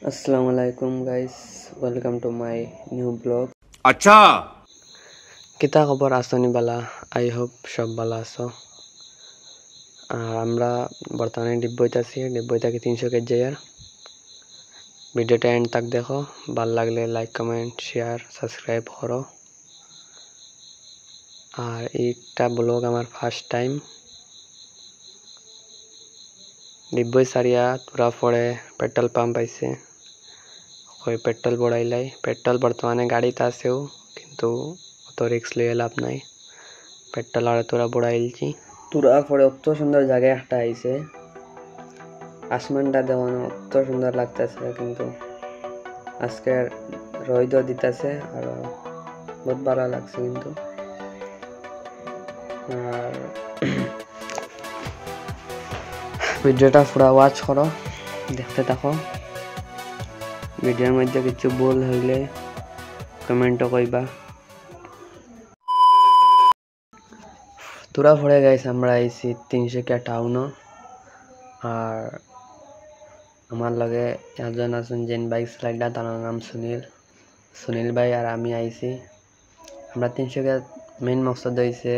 Assalamualaikum guys, welcome to my new blog. अच्छा কিতা খবর আসনি বালা? আই হোপ সব ভালো আছো। আর আমরা বর্তমানে ডিব্বইতে আছি, ডিব্বই থেকে 300 কেজি আর ভিডিওটা এন্ড তক দেখো, ভালো লাগলে লাইক কমেন্ট শেয়ার সাবস্ক্রাইব করো। আর এইটা ব্লগ আমার ফার্স্ট টাইম। ডিব্বই সারিয়া তোরা পরে পেট্রোল পাম্প আইছে, ওই পেট্রোল বড়াইলাই। পেট্রোল বর্তমানে গাড়িতে আছেও, কিন্তু অত রিক্স লিয়ে লাভ নাই। পেট্রোল আর তোরা বড়াইলছি। তোরা পরে অত সুন্দর জায়গায় একটা আইছে, আসমানটা দেওয়ানো অত সুন্দর লাগতেছে, কিন্তু আজকে রোদ দিতেছে আর বহুত ভালো লাগছে। কিন্তু আর ভিডিওটা পুরো ওয়াচ করো, দেখতে থাকো। ভিডিওর মধ্যে কিছু ভুল হইলে কমেন্টও কইবা। তোরা পড়ে গাইস আমরা আইছি 300 টাউনও। আর আমার লগে একজন আছেন যেন বাইক চালাইলা, তার নাম সুনীল ভাই আর আমি আইছি। আমরা 300 মেইন মকসদ হয়েছে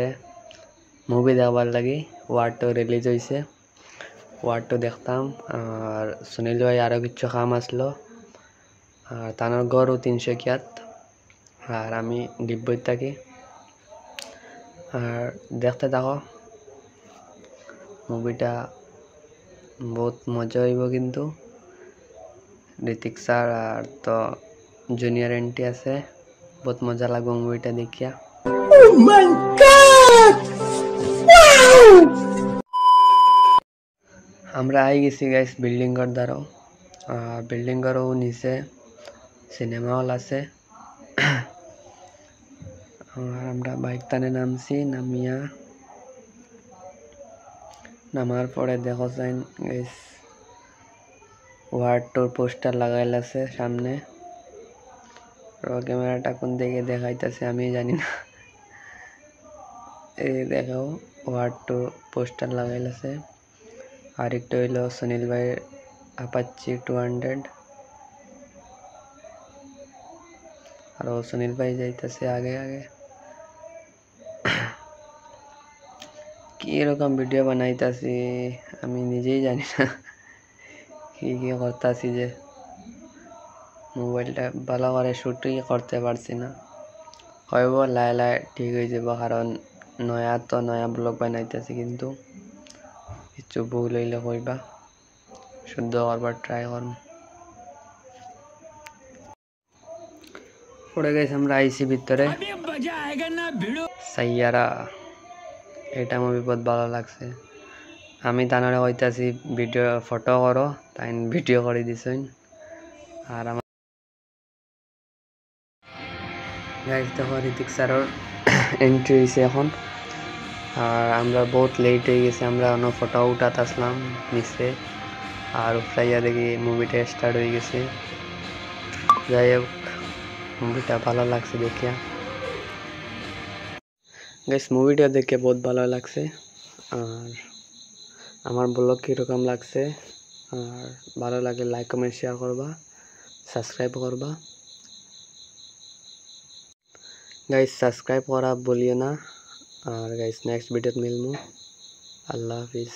মুভি দেখবার লাগি। ওয়ার 2 রিলিজ হয়েছে, ওয়ার 2 দেখতাম। আর সুনীল ভাই আরও কিছু কাম আসলো, আর তার গড়ও 300 আর আমি ডিব্বই থাকি। আর দেখতে থাকো, মুভিটা বহুত মজা হইব। কিন্তু ঋতিক স্যার আর তো জুনিয়র এন্ট্রি আছে, বহুত মজা লাগবে মুভিটা দেখিয়া। আমরা আই গেছি গাইস বিল্ডিং ঘর দ্বারাও। বিল্ডিং ঘরও নিচে সিনেমা হল আছে। আর আমরা বাইক টানে নামছি, নামার পরে দেখো যাইন গাইস ওয়ার 2 পোস্টার লাগাইল আছে সামনে। ক্যামেরাটা কোন দিকে দেখাইতেছে আমি জানি না। এই দেখো ওয়ার 2 পোস্টার লাগাইল আছে। আর একটা হইল সুনীল ভাইয়ের আপাচি 200। আর সুনীল ভাই যাইতেছে আগে আগে। কি এরকম ভিডিও বানাইতাছি আমি নিজেই জানি না কি কি করতেছি, যে মোবাইলটা ভালো করে শুটই করতে পারছি না। হইব লাই লাই ঠিক হয়ে যাব, কারণ নয়া ব্লগ বানাইতেছি, কিন্তু কিছু ভুল হইলে কইবা, শুদ্ধ করবার ট্রাই করব। পড়ে গেছে আমরা আইসি ভিতরে সাইয়ারা। এটা মুভি বহুত ভালো লাগছে। আমি তানারে কইতাছি ভিডিও ফটো করো, তাই ভিডিও করে দিছেন। আর আমার গাইস দেখো ঋতিক স্যারের এন্ট্রি হয়েছে এখন। আর আমরা বহুত লেট হয়ে গেছি, আমরা অন্য ফটো উঠাতে আসলাম নিচে। আর উপরাইয়া দেখি মুভিটা স্টার্ট হয়ে গেছে। যাই হোক, মুভিটা ভালো লাগছে দেখিয়া। গাইস মুভিটা দেখে বহুত ভালো লাগছে। আর আমার ব্লগ কীরকম লাগছে, আর ভালো লাগলে লাইক কমেন্ট শেয়ার করবা, সাবস্ক্রাইব করবা। গাইস সাবস্ক্রাইব করা বলিও না। আর গাইস নেক্সট ভিডিওতে মিলমু। আল্লাহ হাফিজ।